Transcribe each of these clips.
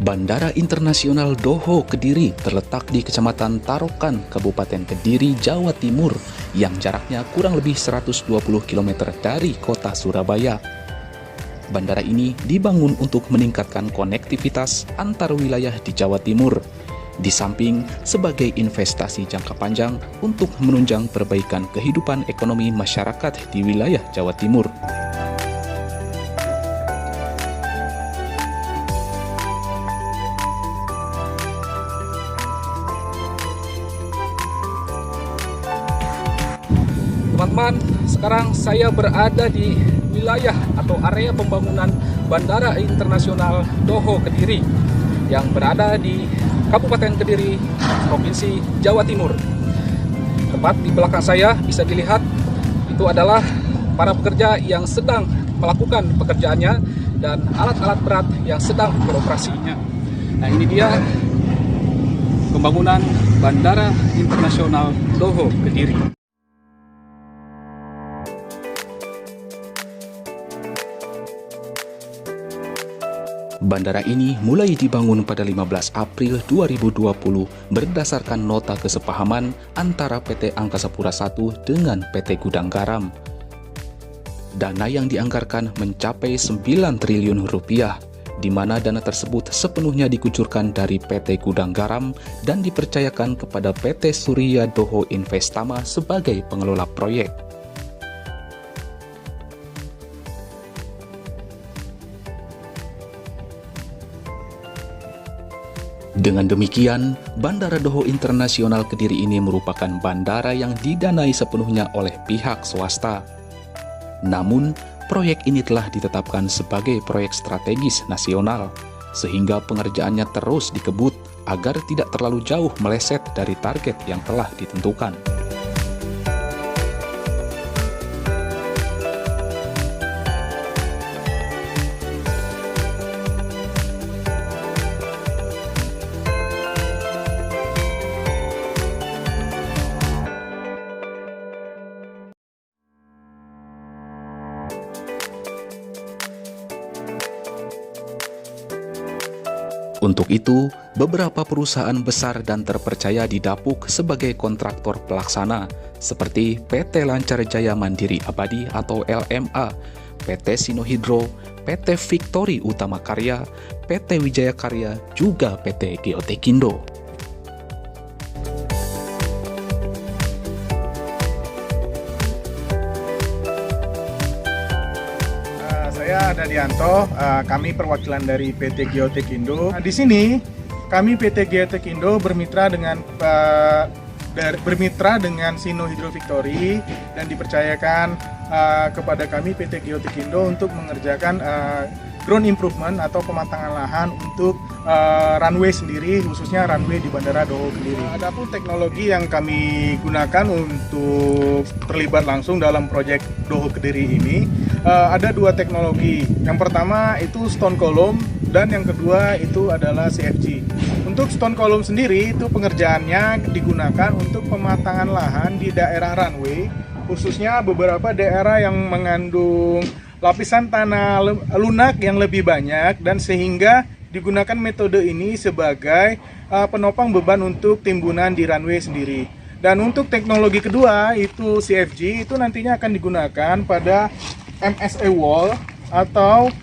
Bandara Internasional Doho Kediri terletak di Kecamatan Tarokan, Kabupaten Kediri, Jawa Timur, yang jaraknya kurang lebih 120 km dari kota Surabaya. Bandara ini dibangun untuk meningkatkan konektivitas antar wilayah di Jawa Timur, di samping sebagai investasi jangka panjang untuk menunjang perbaikan kehidupan ekonomi masyarakat di wilayah Jawa Timur. Teman-teman, sekarang saya berada di wilayah atau area pembangunan Bandara Internasional Doho Kediri yang berada di Kabupaten Kediri, Provinsi Jawa Timur. Tepat di belakang saya bisa dilihat itu adalah para pekerja yang sedang melakukan pekerjaannya dan alat-alat berat yang sedang beroperasinya. Nah, ini dia pembangunan Bandara Internasional Doho Kediri. Bandara ini mulai dibangun pada 15 April 2020 berdasarkan nota kesepahaman antara PT Angkasa Pura I dengan PT Gudang Garam. Dana yang dianggarkan mencapai 9 triliun rupiah, di mana dana tersebut sepenuhnya dikucurkan dari PT Gudang Garam dan dipercayakan kepada PT Surya Doho Investama sebagai pengelola proyek. Dengan demikian, Bandara Doho Internasional Kediri ini merupakan bandara yang didanai sepenuhnya oleh pihak swasta. Namun, proyek ini telah ditetapkan sebagai proyek strategis nasional, sehingga pengerjaannya terus dikebut agar tidak terlalu jauh meleset dari target yang telah ditentukan. Untuk itu, beberapa perusahaan besar dan terpercaya didapuk sebagai kontraktor pelaksana, seperti PT Lancar Jaya Mandiri Abadi atau LMA, PT Sinohydro, PT Victory Utama Karya, PT Wijaya Karya, juga PT Geotekindo. Saya Dadianto, kami perwakilan dari PT Geotekindo. Di sini kami PT Geotekindo bermitra dengan Sinohydro Victory dan dipercayakan kepada kami PT Geotekindo untuk mengerjakan ground improvement atau pematangan lahan untuk runway sendiri, khususnya runway di Bandara Doho Kediri. Adapun teknologi yang kami gunakan untuk terlibat langsung dalam proyek Doho Kediri ini, ada dua teknologi. Yang pertama itu stone column dan yang kedua itu adalah CFG. Untuk stone column sendiri itu pengerjaannya digunakan untuk pematangan lahan di daerah runway, khususnya beberapa daerah yang mengandung lapisan tanah lunak yang lebih banyak, dan sehingga digunakan metode ini sebagai penopang beban untuk timbunan di runway sendiri. Dan untuk teknologi kedua itu CFG, itu nantinya akan digunakan pada MSA wall atau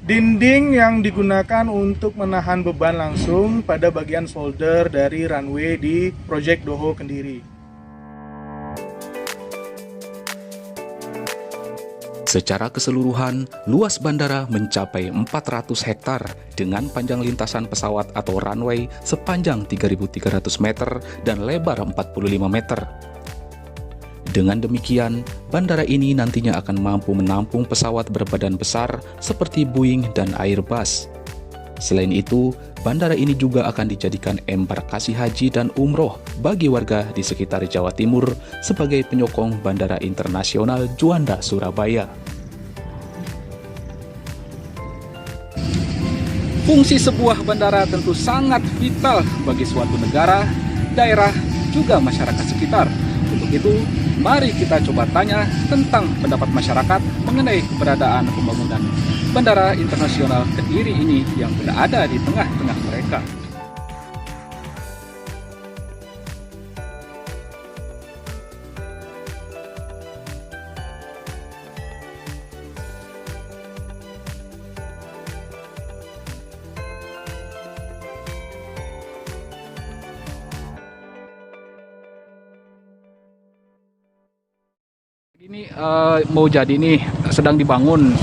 dinding yang digunakan untuk menahan beban langsung pada bagian shoulder dari runway di proyek Doho Kediri. Secara keseluruhan, luas bandara mencapai 400 hektar dengan panjang lintasan pesawat atau runway sepanjang 3.300 meter dan lebar 45 meter. Dengan demikian, bandara ini nantinya akan mampu menampung pesawat berbadan besar seperti Boeing dan Airbus. Selain itu, bandara ini juga akan dijadikan embarkasi haji dan umroh bagi warga di sekitar Jawa Timur sebagai penyokong Bandara Internasional Juanda Surabaya. Fungsi sebuah bandara tentu sangat vital bagi suatu negara, daerah, juga masyarakat sekitar. Untuk itu, mari kita coba tanya tentang pendapat masyarakat mengenai keberadaan pembangunan Bandara Internasional Kediri ini yang berada di tengah-tengah mereka. Ini mau jadi nih, sedang dibangun.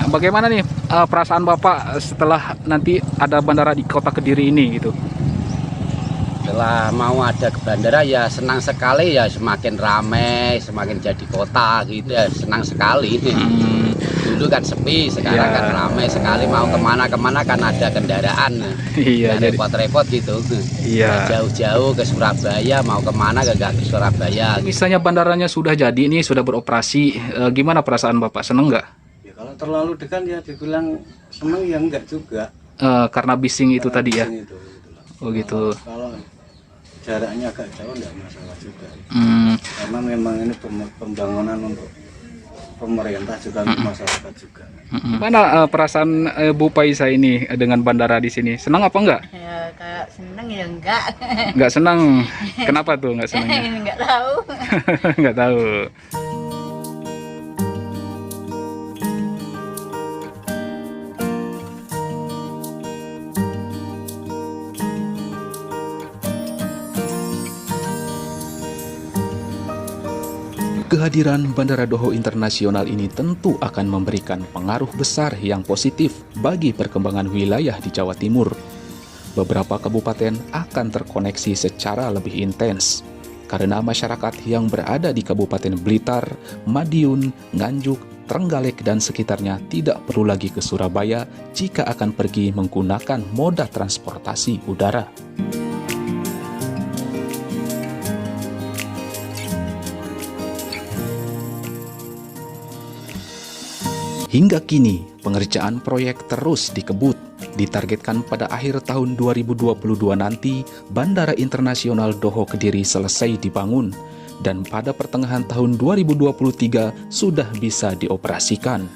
Bagaimana nih perasaan Bapak setelah nanti ada bandara di kota Kediri ini gitu? Setelah mau ada ke bandara ya senang sekali ya, semakin ramai, semakin jadi kota gitu ya, senang sekali. Dulu kan sepi, sekarang kan ramai sekali, mau kemana-kemana kan ada kendaraan. Iya, jadi repot-repot gitu. Iya. Jauh-jauh ke Surabaya, mau kemana gak ke Surabaya. Misalnya bandaranya sudah jadi nih, sudah beroperasi, gimana perasaan Bapak? Seneng nggak? Ya kalau terlalu dekat ya dibilang seneng ya enggak juga. Karena bising itu tadi ya? Itu, itulah. Oh gitu. Kalau jaraknya agak jauh enggak masalah juga. Karena memang ini pembangunan untuk pemerintah juga untuk masyarakat juga. Mana perasaan Bu Paisa ini dengan bandara di sini? Senang apa enggak? Ya kayak seneng ya enggak. Enggak senang. Kenapa tuh enggak senangnya? Enggak tahu. Enggak tahu. Kehadiran Bandara Doho Internasional ini tentu akan memberikan pengaruh besar yang positif bagi perkembangan wilayah di Jawa Timur. Beberapa kabupaten akan terkoneksi secara lebih intens, karena masyarakat yang berada di Kabupaten Blitar, Madiun, Nganjuk, Trenggalek, dan sekitarnya tidak perlu lagi ke Surabaya jika akan pergi menggunakan moda transportasi udara. Hingga kini, pengerjaan proyek terus dikebut. Ditargetkan pada akhir tahun 2022 nanti, Bandara Internasional Doho Kediri selesai dibangun, dan pada pertengahan tahun 2023 sudah bisa dioperasikan.